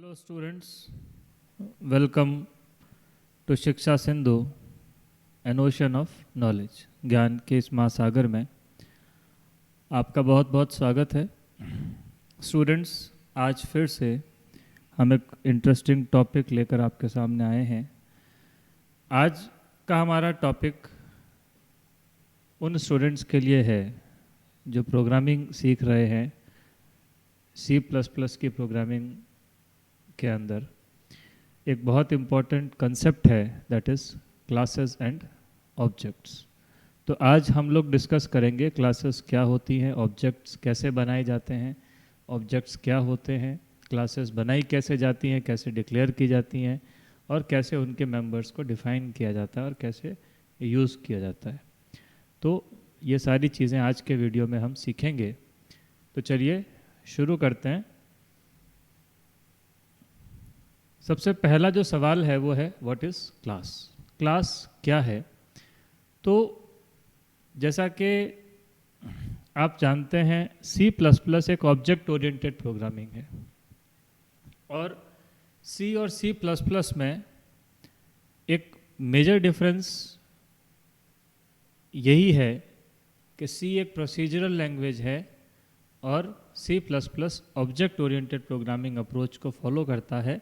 Hello students, welcome to शिक्षा Sindhu, N ocean of knowledge. ज्ञान के इस महासागर में आपका बहुत बहुत स्वागत है। स्टूडेंट्स, आज फिर से हम एक इंटरेस्टिंग टॉपिक लेकर आपके सामने आए हैं। आज का हमारा टॉपिक उन स्टूडेंट्स के लिए है जो प्रोग्रामिंग सीख रहे हैं, C++ की प्रोग्रामिंग के अंदर एक बहुत इम्पॉर्टेंट कंसेप्ट है, that is classes and objects. तो आज हम लोग डिस्कस करेंगे क्लासेस क्या होती हैं, ऑब्जेक्ट्स कैसे बनाए जाते हैं, ऑब्जेक्ट्स क्या होते हैं, क्लासेस बनाई कैसे जाती हैं, कैसे डिक्लेयर की जाती हैं और कैसे उनके मेंबर्स को डिफ़ाइन किया जाता है और कैसे यूज़ किया जाता है। तो ये सारी चीज़ें आज के वीडियो में हम सीखेंगे। तो चलिए शुरू करते हैं। सबसे पहला जो सवाल है वो है व्हाट इज़ क्लास। क्लास क्या है? तो जैसा कि आप जानते हैं, C++ एक ऑब्जेक्ट ओरिएंटेड प्रोग्रामिंग है और C और C++ में एक मेजर डिफरेंस यही है कि C एक प्रोसीजरल लैंग्वेज है और C++ object oriented programming approach को फॉलो करता है।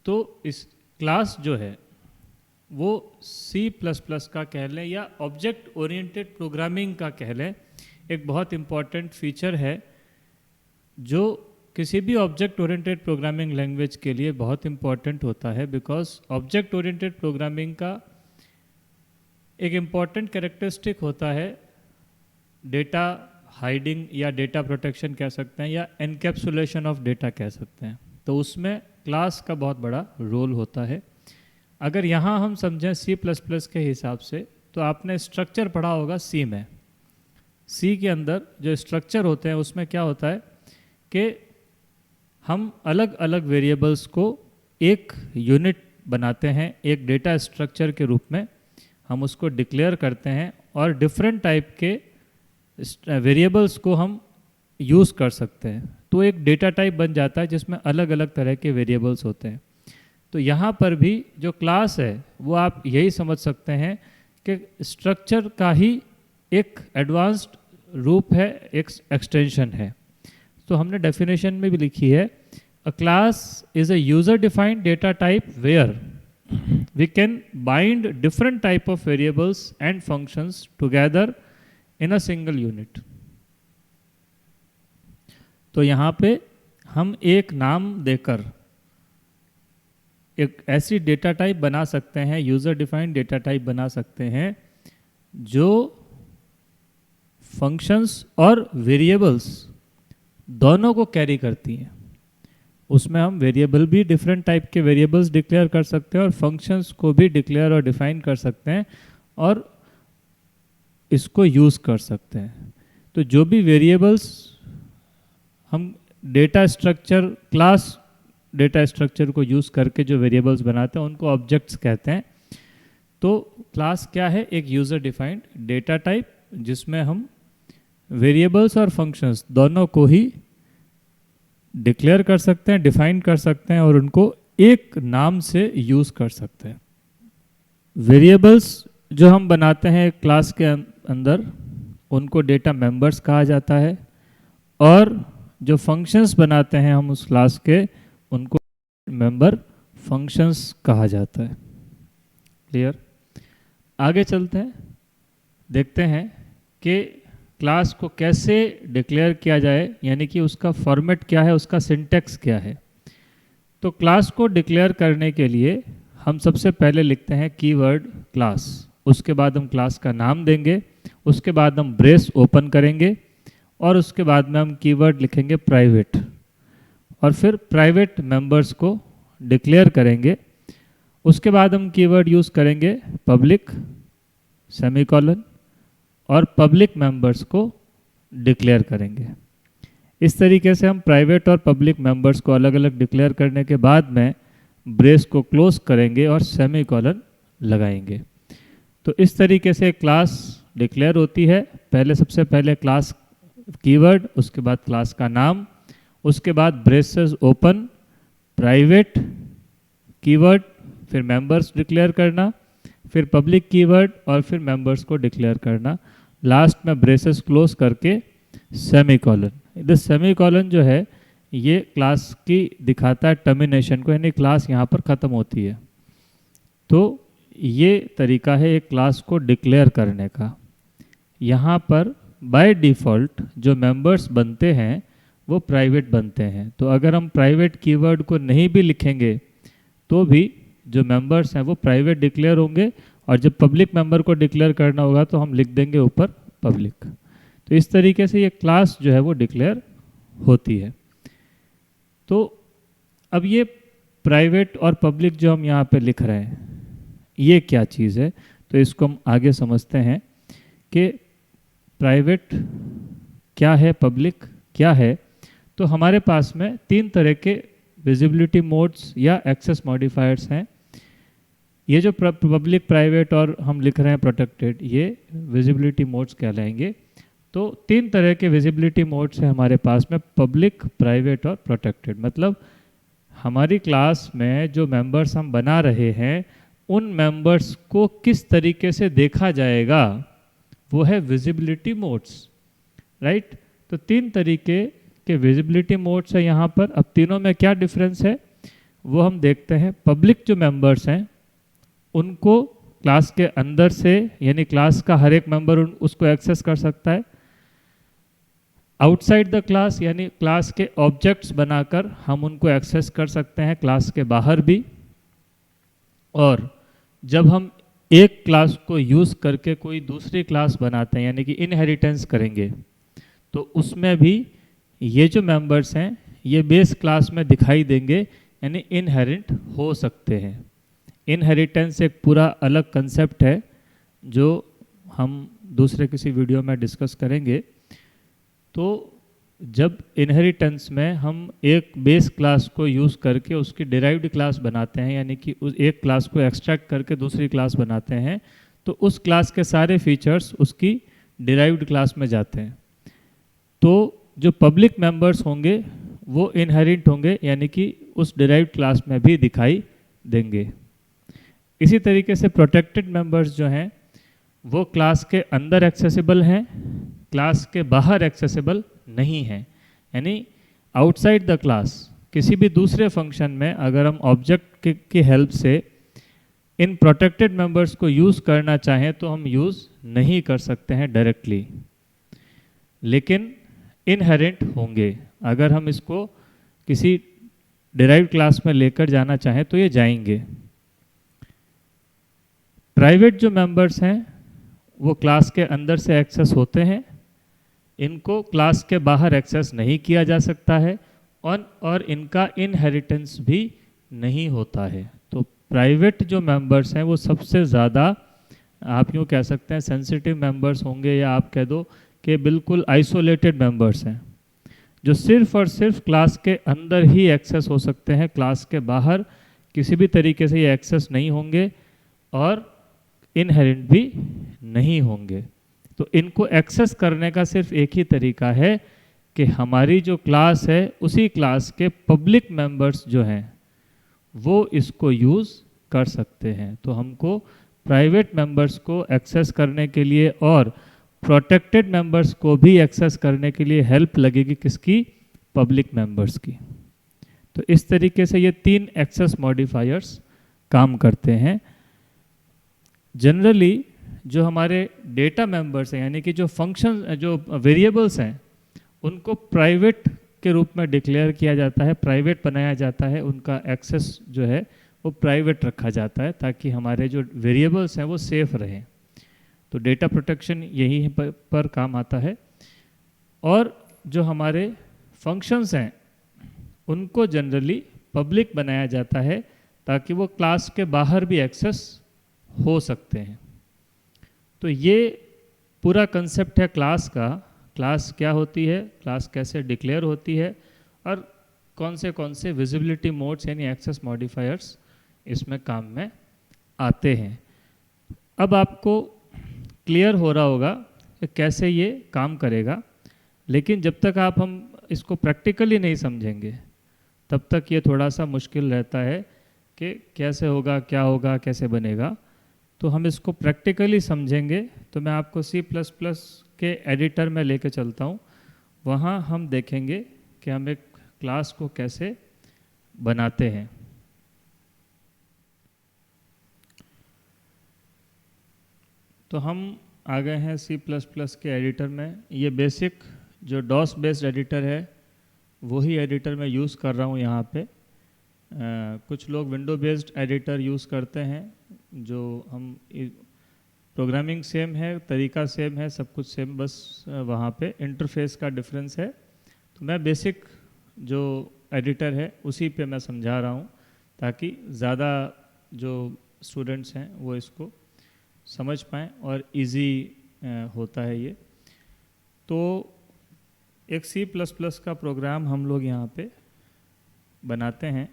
तो इस क्लास जो है वो C++ का कह लें या ऑब्जेक्ट ओरिएंटेड प्रोग्रामिंग का कह लें, एक बहुत इम्पॉर्टेंट फीचर है जो किसी भी ऑब्जेक्ट ओरिएंटेड प्रोग्रामिंग लैंग्वेज के लिए बहुत इम्पॉर्टेंट होता है। बिकॉज ऑब्जेक्ट ओरिएंटेड प्रोग्रामिंग का एक इम्पॉर्टेंट कैरेक्टरिस्टिक होता है डेटा हाइडिंग या डेटा प्रोटेक्शन कह सकते हैं या एनकैप्सुलेशन ऑफ डेटा कह सकते हैं। तो उसमें क्लास का बहुत बड़ा रोल होता है। अगर यहाँ हम समझें C++ के हिसाब से, तो आपने स्ट्रक्चर पढ़ा होगा C में। C के अंदर जो स्ट्रक्चर होते हैं उसमें क्या होता है कि हम अलग अलग वेरिएबल्स को एक यूनिट बनाते हैं, एक डेटा स्ट्रक्चर के रूप में हम उसको डिक्लेयर करते हैं और डिफरेंट टाइप के वेरिएबल्स को हम यूज़ कर सकते हैं। तो एक डेटा टाइप बन जाता है जिसमें अलग अलग तरह के वेरिएबल्स होते हैं। तो यहाँ पर भी जो क्लास है वो आप यही समझ सकते हैं कि स्ट्रक्चर का ही एक एडवांस्ड रूप है, एक एक्सटेंशन है। तो हमने डेफिनेशन में भी लिखी है, a class is a user defined data type where we can bind different type of variables and functions together in a single unit. तो यहाँ पे हम एक नाम देकर एक ऐसी डेटा टाइप बना सकते हैं, यूजर डिफाइंड डेटा टाइप बना सकते हैं जो फंक्शंस और वेरिएबल्स दोनों को कैरी करती हैं। उसमें हम वेरिएबल भी डिफरेंट टाइप के वेरिएबल्स डिक्लेयर कर सकते हैं और फंक्शंस को भी डिक्लेयर और डिफाइन कर सकते हैं और इसको यूज़ कर सकते हैं। तो जो भी वेरिएबल्स हम data structure, class data structure को यूज़ करके जो वेरिएबल्स बनाते हैं उनको ऑब्जेक्ट्स कहते हैं। तो क्लास क्या है? एक यूज़र डिफाइंड डेटा टाइप जिसमें हम वेरिएबल्स और फंक्शंस दोनों को ही डिक्लेयर कर सकते हैं, डिफाइन कर सकते हैं और उनको एक नाम से यूज़ कर सकते हैं। वेरिएबल्स जो हम बनाते हैं क्लास के अंदर उनको डेटा मेंबर्स कहा जाता है और जो फंक्शंस बनाते हैं हम उस क्लास के उनको मेंबर फंक्शंस कहा जाता है। क्लियर? आगे चलते हैं, देखते हैं कि क्लास को कैसे डिक्लेयर किया जाए, यानी कि उसका फॉर्मेट क्या है, उसका सिंटैक्स क्या है। तो क्लास को डिक्लेयर करने के लिए हम सबसे पहले लिखते हैं कीवर्ड क्लास, उसके बाद हम क्लास का नाम देंगे, उसके बाद हम ब्रेस ओपन करेंगे और उसके बाद में हम कीवर्ड लिखेंगे प्राइवेट और फिर प्राइवेट मेंबर्स को डिक्लेयर करेंगे। उसके बाद हम कीवर्ड यूज़ करेंगे पब्लिक सेमीकोलन और पब्लिक मेंबर्स को डिक्लेयर करेंगे। इस तरीके से हम प्राइवेट और पब्लिक मेंबर्स को अलग अलग डिक्लेयर करने के बाद में ब्रेस को क्लोज करेंगे और सेमीकोलन लगाएंगे। तो इस तरीके से क्लास डिक्लेयर होती है। पहले सबसे पहले क्लास कीवर्ड, उसके बाद क्लास का नाम, उसके बाद ब्रेसेस ओपन प्राइवेट कीवर्ड, फिर मेंबर्स डिक्लेयर करना, फिर पब्लिक कीवर्ड और फिर मेंबर्स को डिक्लेयर करना, लास्ट में ब्रेसेस क्लोज करके सेमीकोलन। इधर सेमीकोलन जो है ये क्लास की दिखाता है टर्मिनेशन को, यानी क्लास यहाँ पर ख़त्म होती है। तो ये तरीका है एक क्लास को डिक्लेयर करने का। यहाँ पर बाय डिफ़ॉल्ट जो मेंबर्स बनते हैं वो प्राइवेट बनते हैं, तो अगर हम प्राइवेट कीवर्ड को नहीं भी लिखेंगे तो भी जो मेंबर्स हैं वो प्राइवेट डिक्लेयर होंगे, और जब पब्लिक मेंबर को डिक्लेयर करना होगा तो हम लिख देंगे ऊपर पब्लिक। तो इस तरीके से ये क्लास जो है वो डिक्लेयर होती है। तो अब ये प्राइवेट और पब्लिक जो हम यहाँ पे लिख रहे हैं ये क्या चीज़ है, तो इसको हम आगे समझते हैं कि प्राइवेट क्या है, पब्लिक क्या है। तो हमारे पास में 3 तरह के विजिबिलिटी मोड्स या एक्सेस मॉडिफायर्स हैं। ये जो पब्लिक, प्राइवेट और हम लिख रहे हैं प्रोटेक्टेड, ये विजिबिलिटी मोड्स कहलाएंगे। तो 3 तरह के विजिबिलिटी मोड्स हैं हमारे पास में, पब्लिक, प्राइवेट और प्रोटेक्टेड। मतलब हमारी क्लास में जो मेंबर्स हम बना रहे हैं उन मेंबर्स को किस तरीके से देखा जाएगा वो है विजिबिलिटी मोड्स, राइट। तो 3 तरीके के विजिबिलिटी मोड्स है यहाँ पर। अब तीनों में क्या डिफरेंस है वो हम देखते हैं। पब्लिक जो मेंबर्स हैं उनको क्लास के अंदर से, यानी क्लास का हर एक मेंबर उसको एक्सेस कर सकता है। आउटसाइड द क्लास, यानी क्लास के ऑब्जेक्ट्स बनाकर हम उनको एक्सेस कर सकते हैं क्लास के बाहर भी। और जब हम एक क्लास को यूज़ करके कोई दूसरी क्लास बनाते हैं, यानी कि इनहेरिटेंस करेंगे, तो उसमें भी ये जो मेंबर्स हैं ये बेस क्लास में दिखाई देंगे, यानी इनहेरिट हो सकते हैं। इनहेरिटेंस एक पूरा अलग कंसेप्ट है जो हम दूसरे किसी वीडियो में डिस्कस करेंगे। तो जब इनहेरिटेंस में हम एक बेस क्लास को यूज़ करके उसकी डिराइव्ड क्लास बनाते हैं, यानी कि उस एक क्लास को एक्सट्रैक्ट करके दूसरी क्लास बनाते हैं, तो उस क्लास के सारे फीचर्स उसकी डिराइव्ड क्लास में जाते हैं। तो जो पब्लिक मेंबर्स होंगे वो इनहेरिट होंगे, यानी कि उस डिराइव्ड क्लास में भी दिखाई देंगे। इसी तरीके से प्रोटेक्टेड मेंबर्स जो हैं वो क्लास के अंदर एक्सेसिबल हैं, क्लास के बाहर एक्सेसिबल नहीं हैं। यानी आउटसाइड द क्लास किसी भी दूसरे फंक्शन में अगर हम ऑब्जेक्ट की हेल्प से इन प्रोटेक्टेड मेंबर्स को यूज़ करना चाहें तो हम यूज़ नहीं कर सकते हैं डायरेक्टली, लेकिन इनहेरेंट होंगे। अगर हम इसको किसी डिराइव्ड क्लास में लेकर जाना चाहें तो ये जाएंगे। प्राइवेट जो मेंबर्स हैं वो क्लास के अंदर से एक्सेस होते हैं, इनको क्लास के बाहर एक्सेस नहीं किया जा सकता है, और इनका इनहेरिटेंस भी नहीं होता है। तो प्राइवेट जो मेंबर्स हैं वो सबसे ज़्यादा, आप यूँ कह सकते हैं, सेंसिटिव मेंबर्स होंगे, या आप कह दो कि बिल्कुल आइसोलेटेड मेंबर्स हैं, जो सिर्फ और सिर्फ क्लास के अंदर ही एक्सेस हो सकते हैं, क्लास के बाहर किसी भी तरीके से ये एक्सेस नहीं होंगे और इनहेरेंट भी नहीं होंगे। तो इनको एक्सेस करने का सिर्फ एक ही तरीका है कि हमारी जो क्लास है उसी क्लास के पब्लिक मेंबर्स जो हैं वो इसको यूज़ कर सकते हैं। तो हमको प्राइवेट मेंबर्स को एक्सेस करने के लिए और प्रोटेक्टेड मेंबर्स को भी एक्सेस करने के लिए हेल्प लगेगी किसकी? पब्लिक मेंबर्स की। तो इस तरीके से ये 3 एक्सेस मॉडिफायर्स काम करते हैं। जनरली जो हमारे डेटा मेंबर्स हैं, यानी कि जो फंक्शन, जो वेरिएबल्स हैं, उनको प्राइवेट के रूप में डिक्लेयर किया जाता है, प्राइवेट बनाया जाता है, उनका एक्सेस जो है वो प्राइवेट रखा जाता है ताकि हमारे जो वेरिएबल्स हैं वो सेफ रहें। तो डेटा प्रोटेक्शन यही पर काम आता है। और जो हमारे फंक्शंस हैं उनको जनरली पब्लिक बनाया जाता है ताकि वो क्लास के बाहर भी एक्सेस हो सकते हैं। तो ये पूरा कंसेप्ट है क्लास का। क्लास क्या होती है, क्लास कैसे डिक्लेयर होती है, और कौन से विजिबिलिटी मोड्स यानी एक्सेस मॉडिफायर्स इसमें काम में आते हैं। अब आपको क्लियर हो रहा होगा कि कैसे ये काम करेगा, लेकिन जब तक हम इसको प्रैक्टिकली नहीं समझेंगे तब तक ये थोड़ा सा मुश्किल रहता है कि कैसे होगा, क्या होगा, कैसे बनेगा। तो हम इसको प्रैक्टिकली समझेंगे। तो मैं आपको C++ के एडिटर में लेके चलता हूँ। वहाँ हम देखेंगे कि हम एक क्लास को कैसे बनाते हैं। तो हम आ गए हैं C++ के एडिटर में। ये बेसिक जो डॉस बेस्ड एडिटर है वही एडिटर मैं यूज़ कर रहा हूँ यहाँ पे। कुछ लोग विंडो बेस्ड एडिटर यूज़ करते हैं, जो हम प्रोग्रामिंग सेम है, तरीका सेम है, सब कुछ सेम, बस वहाँ पे इंटरफेस का डिफरेंस है। तो मैं बेसिक जो एडिटर है उसी पे मैं समझा रहा हूँ, ताकि ज़्यादा जो स्टूडेंट्स हैं वो इसको समझ पाएँ और इजी होता है ये। तो एक C++ का प्रोग्राम हम लोग यहाँ पे बनाते हैं।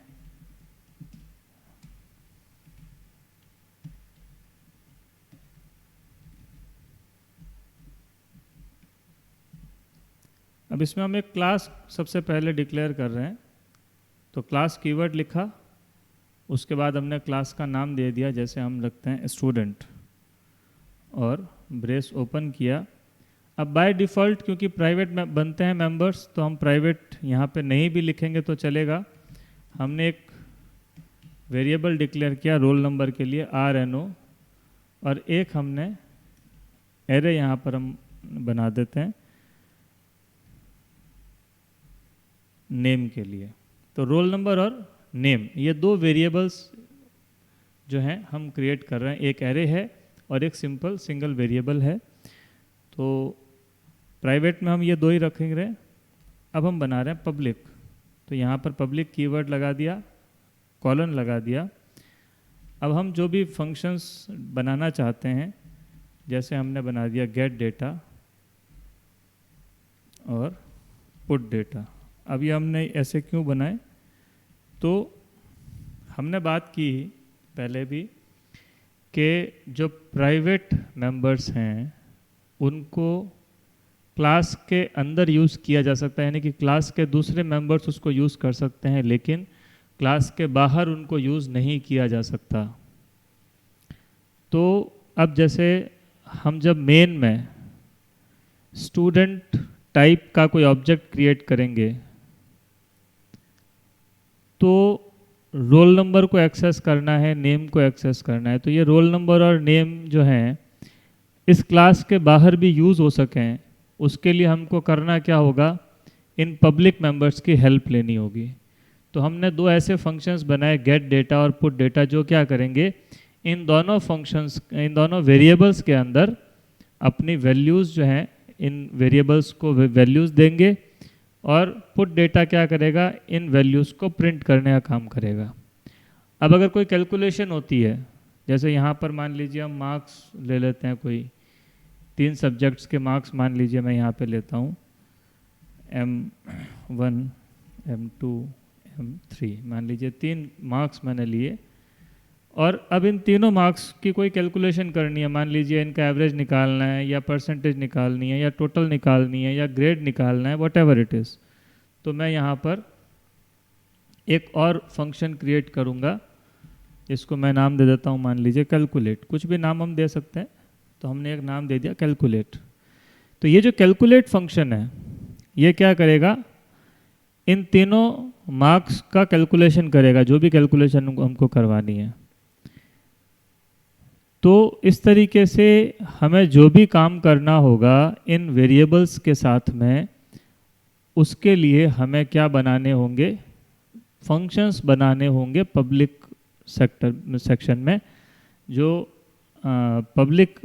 अब इसमें हम एक क्लास सबसे पहले डिक्लेयर कर रहे हैं। तो क्लास कीवर्ड लिखा, उसके बाद हमने क्लास का नाम दे दिया, जैसे हम रखते हैं स्टूडेंट, और ब्रेस ओपन किया। अब बाय डिफ़ॉल्ट क्योंकि प्राइवेट में बनते हैं मेंबर्स, तो हम प्राइवेट यहाँ पे नहीं भी लिखेंगे तो चलेगा। हमने एक वेरिएबल डिक्लेयर किया रोल नंबर के लिए RNO, और एक हमने एरे यहाँ पर हम बना देते हैं नेम के लिए। तो रोल नंबर और नेम, ये दो वेरिएबल्स जो हैं हम क्रिएट कर रहे हैं। एक एरे है और एक सिंपल सिंगल वेरिएबल है। तो प्राइवेट में हम ये दो ही रखेंगे। अब हम बना रहे हैं पब्लिक। तो यहाँ पर पब्लिक कीवर्ड लगा दिया, कॉलन लगा दिया। अब हम जो भी फंक्शंस बनाना चाहते हैं, जैसे हमने बना दिया गेट डेटा और पुट डेटा। अब ये हमने ऐसे क्यों बनाए? तो हमने बात की पहले भी कि जो प्राइवेट मेंबर्स हैं उनको क्लास के अंदर यूज़ किया जा सकता है, यानी कि क्लास के दूसरे मेंबर्स उसको यूज़ कर सकते हैं, लेकिन क्लास के बाहर उनको यूज़ नहीं किया जा सकता। तो अब जैसे हम जब मेन में स्टूडेंट टाइप का कोई ऑब्जेक्ट क्रिएट करेंगे, तो रोल नंबर को एक्सेस करना है, नेम को एक्सेस करना है। तो ये रोल नंबर और नेम जो हैं इस क्लास के बाहर भी यूज़ हो सकें, उसके लिए हमको करना क्या होगा? इन पब्लिक मेंबर्स की हेल्प लेनी होगी। तो हमने दो ऐसे फंक्शंस बनाए, गेट डेटा और पुट डेटा, जो क्या करेंगे, इन दोनों फंक्शंस, इन दोनों वेरिएबल्स के अंदर अपनी वैल्यूज़ जो हैं, इन वेरिएबल्स को वैल्यूज़ देंगे, और पुट डेटा क्या करेगा, इन वैल्यूज़ को प्रिंट करने का काम करेगा। अब अगर कोई कैलकुलेशन होती है, जैसे यहाँ पर मान लीजिए हम मार्क्स ले लेते हैं, कोई 3 सब्जेक्ट्स के मार्क्स मान लीजिए मैं यहाँ पे लेता हूँ, M1, M2, M3, मान लीजिए 3 मार्क्स मैंने लिए। और अब इन तीनों मार्क्स की कोई कैलकुलेशन करनी है, मान लीजिए इनका एवरेज निकालना है, या परसेंटेज निकालनी है, या टोटल निकालनी है, या ग्रेड निकालना है, वट एवर इट इज़। तो मैं यहाँ पर एक और फंक्शन क्रिएट करूँगा, इसको मैं नाम दे देता हूँ, मान लीजिए कैलकुलेट। कुछ भी नाम हम दे सकते हैं, तो हमने एक नाम दे दिया कैलकुलेट। तो ये जो कैलकुलेट फंक्शन है ये क्या करेगा, इन तीनों मार्क्स का कैलकुलेशन करेगा, जो भी कैलकुलेशन हमको करवानी है। तो इस तरीके से हमें जो भी काम करना होगा इन वेरिएबल्स के साथ में, उसके लिए हमें क्या बनाने होंगे, फंक्शंस बनाने होंगे पब्लिक सेक्शन में, जो पब्लिक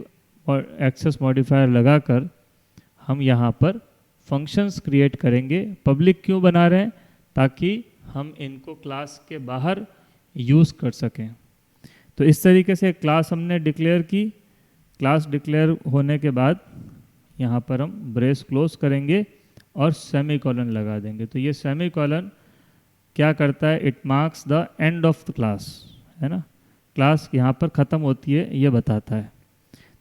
और एक्सेस मॉडिफायर लगाकर हम यहाँ पर फंक्शंस क्रिएट करेंगे। पब्लिक क्यों बना रहे हैं? ताकि हम इनको क्लास के बाहर यूज़ कर सकें। तो इस तरीके से क्लास हमने डिक्लेयर की। क्लास डिक्लेयर होने के बाद यहाँ पर हम ब्रेस क्लोज करेंगे और सेमीकोलन लगा देंगे। तो ये सेमीकोलन क्या करता है, it marks the end of the class, है ना, क्लास यहाँ पर ख़त्म होती है ये बताता है।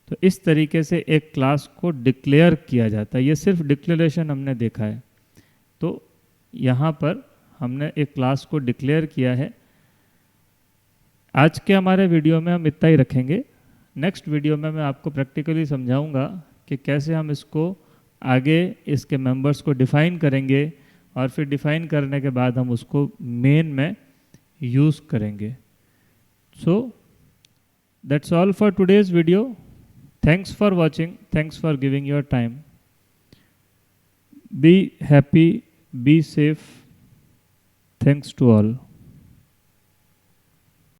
तो इस तरीके से एक क्लास को डिक्लेयर किया जाता है। ये सिर्फ डिक्लेरेशन हमने देखा है। तो यहाँ पर हमने एक क्लास को डिक्लेयर किया है। आज के हमारे वीडियो में हम इतना ही रखेंगे। नेक्स्ट वीडियो में मैं आपको प्रैक्टिकली समझाऊंगा कि कैसे हम इसको आगे इसके मेंबर्स को डिफ़ाइन करेंगे और फिर डिफ़ाइन करने के बाद हम उसको मेन में यूज़ करेंगे। So that's all for today's video. Thanks for watching, thanks for giving your time. Be happy, be safe. Thanks to all.